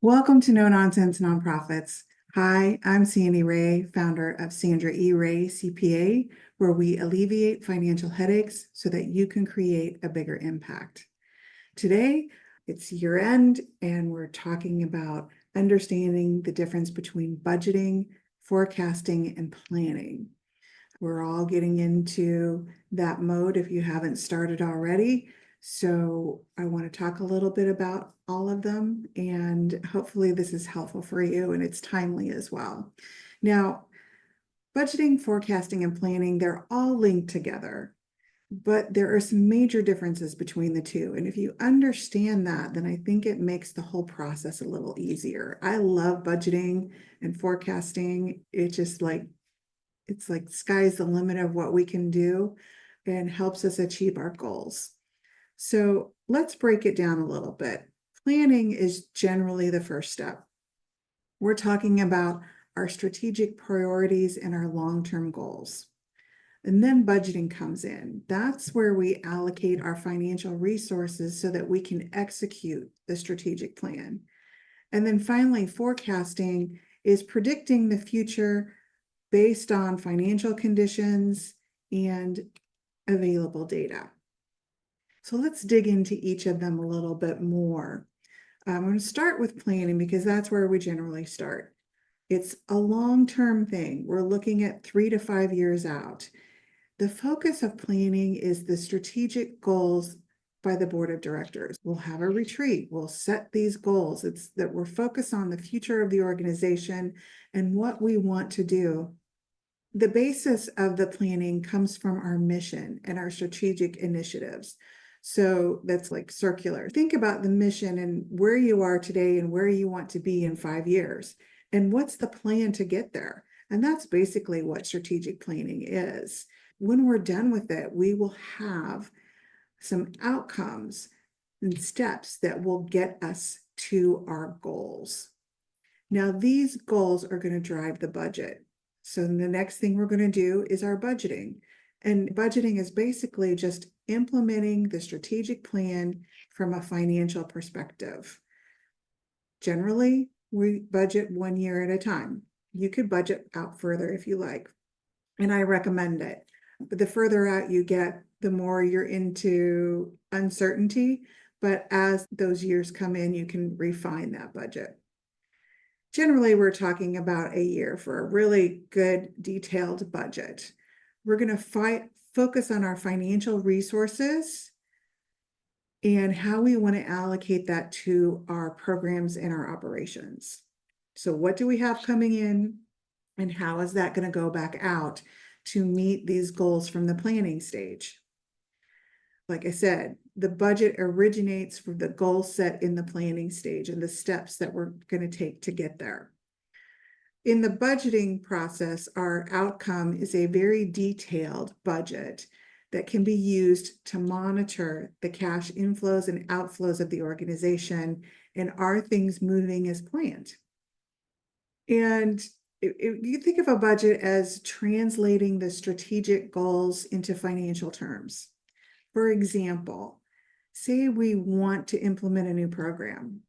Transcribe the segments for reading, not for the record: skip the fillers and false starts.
Welcome to No Nonsense Nonprofits. Hi, I'm Sandy Ray, founder of Sandra E. Ray CPA, where we alleviate financial headaches so that you can create a bigger impact. Today, it's year end, and we're talking about understanding the difference between budgeting, forecasting, and planning. We're all getting into that mode if you haven't started already. So I want to talk a little bit about all of them, and hopefully this is helpful for you and it's timely as well. Now, budgeting, forecasting, and planning, they're all linked together, but there are some major differences between the two. And if you understand that, then I think it makes the whole process a little easier. I love budgeting and forecasting. It's like sky's the limit of what we can do and helps us achieve our goals. So let's break it down a little bit. Planning is generally the first step. We're talking about our strategic priorities and our long-term goals. And then budgeting comes in. That's where we allocate our financial resources so that we can execute the strategic plan. And then finally, forecasting is predicting the future based on financial conditions and available data. So let's dig into each of them a little bit more. I'm going to start with planning because that's where we generally start. It's a long-term thing. We're looking at 3 to 5 years out. The focus of planning is the strategic goals by the board of directors. We'll have a retreat. We'll set these goals. It's that we're focused on the future of the organization and what we want to do. The basis of the planning comes from our mission and our strategic initiatives. So that's like circular. Think about the mission and where you are today and where you want to be in 5 years. And what's the plan to get there? And that's basically what strategic planning is. When we're done with it, we will have some outcomes and steps that will get us to our goals. Now, these goals are going to drive the budget. So the next thing we're going to do is our budgeting. And budgeting is basically just implementing the strategic plan from a financial perspective. Generally, we budget 1 year at a time. You could budget out further if you like, and I recommend it. But the further out you get, the more you're into uncertainty. But as those years come in, you can refine that budget. Generally, we're talking about a year for a really good detailed budget. We're going to focus on our financial resources and how we want to allocate that to our programs and our operations. So what do we have coming in and how is that going to go back out to meet these goals from the planning stage? Like I said, the budget originates from the goal set in the planning stage and the steps that we're going to take to get there. In the budgeting process, our outcome is a very detailed budget that can be used to monitor the cash inflows and outflows of the organization and are things moving as planned. And if you think of a budget as translating the strategic goals into financial terms. For example, say we want to implement a new program.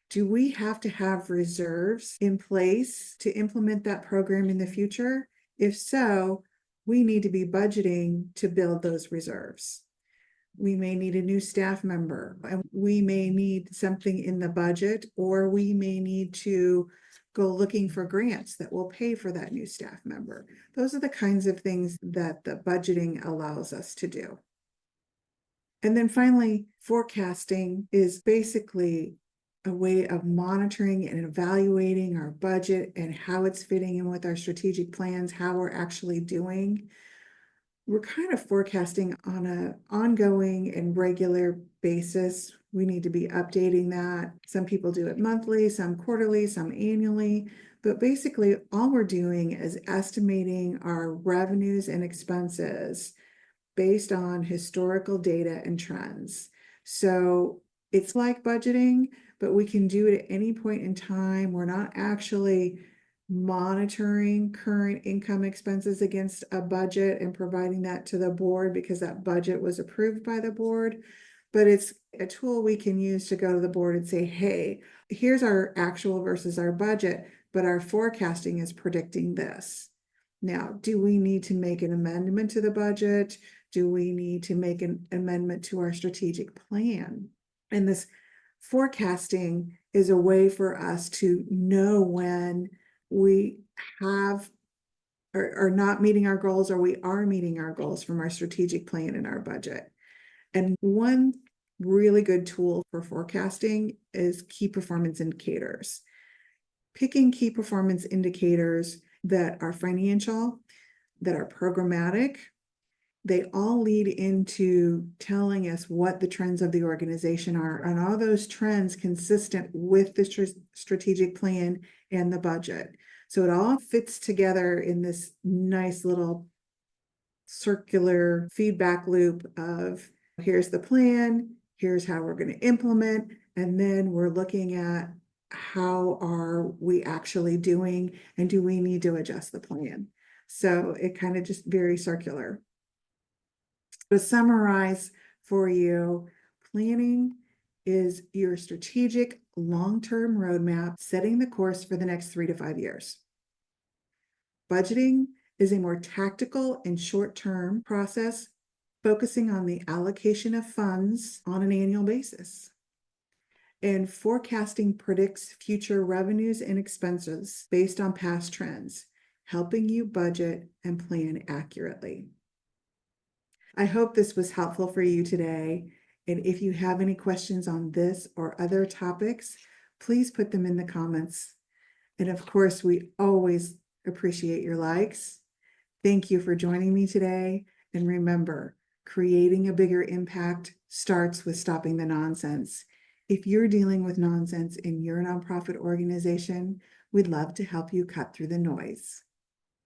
Do we have to have reserves in place to implement that program in the future? If so, we need to be budgeting to build those reserves. We may need a new staff member, and we may need something in the budget, or we may need to go looking for grants that will pay for that new staff member. Those are the kinds of things that the budgeting allows us to do. And then finally, forecasting is basically a way of monitoring and evaluating our budget and how it's fitting in with our strategic plans, how we're actually doing. We're kind of forecasting on an ongoing and regular basis. We need to be updating that. Some people do it monthly, some quarterly, some annually. But basically, all we're doing is estimating our revenues and expenses based on historical data and trends. So it's like budgeting, but we can do it at any point in time. We're not actually monitoring current income expenses against a budget and providing that to the board because that budget was approved by the board. but it's a tool we can use to go to the board and say, hey, here's our actual versus our budget, but our forecasting is predicting this. Now, do we need to make an amendment to the budget? Do we need to make an amendment to our strategic plan? And this forecasting is a way for us to know when we have are not meeting our goals or we are meeting our goals from our strategic plan and our budget. And one really good tool for forecasting is key performance indicators. Picking key performance indicators that are financial, that are programmatic, they all lead into telling us what the trends of the organization are, and all those trends consistent with the strategic plan and the budget. So it all fits together in this nice little circular feedback loop of here's the plan, here's how we're going to implement, and then we're looking at how are we actually doing and do we need to adjust the plan. So it kind of just very circular. To summarize for you, planning is your strategic long-term roadmap, setting the course for the next 3 to 5 years. Budgeting is a more tactical and short-term process, focusing on the allocation of funds on an annual basis. And forecasting predicts future revenues and expenses based on past trends, helping you budget and plan accurately. I hope this was helpful for you today. And if you have any questions on this or other topics, please put them in the comments. And of course, we always appreciate your likes. Thank you for joining me today. And remember, creating a bigger impact starts with stopping the nonsense. If you're dealing with nonsense in your nonprofit organization, we'd love to help you cut through the noise.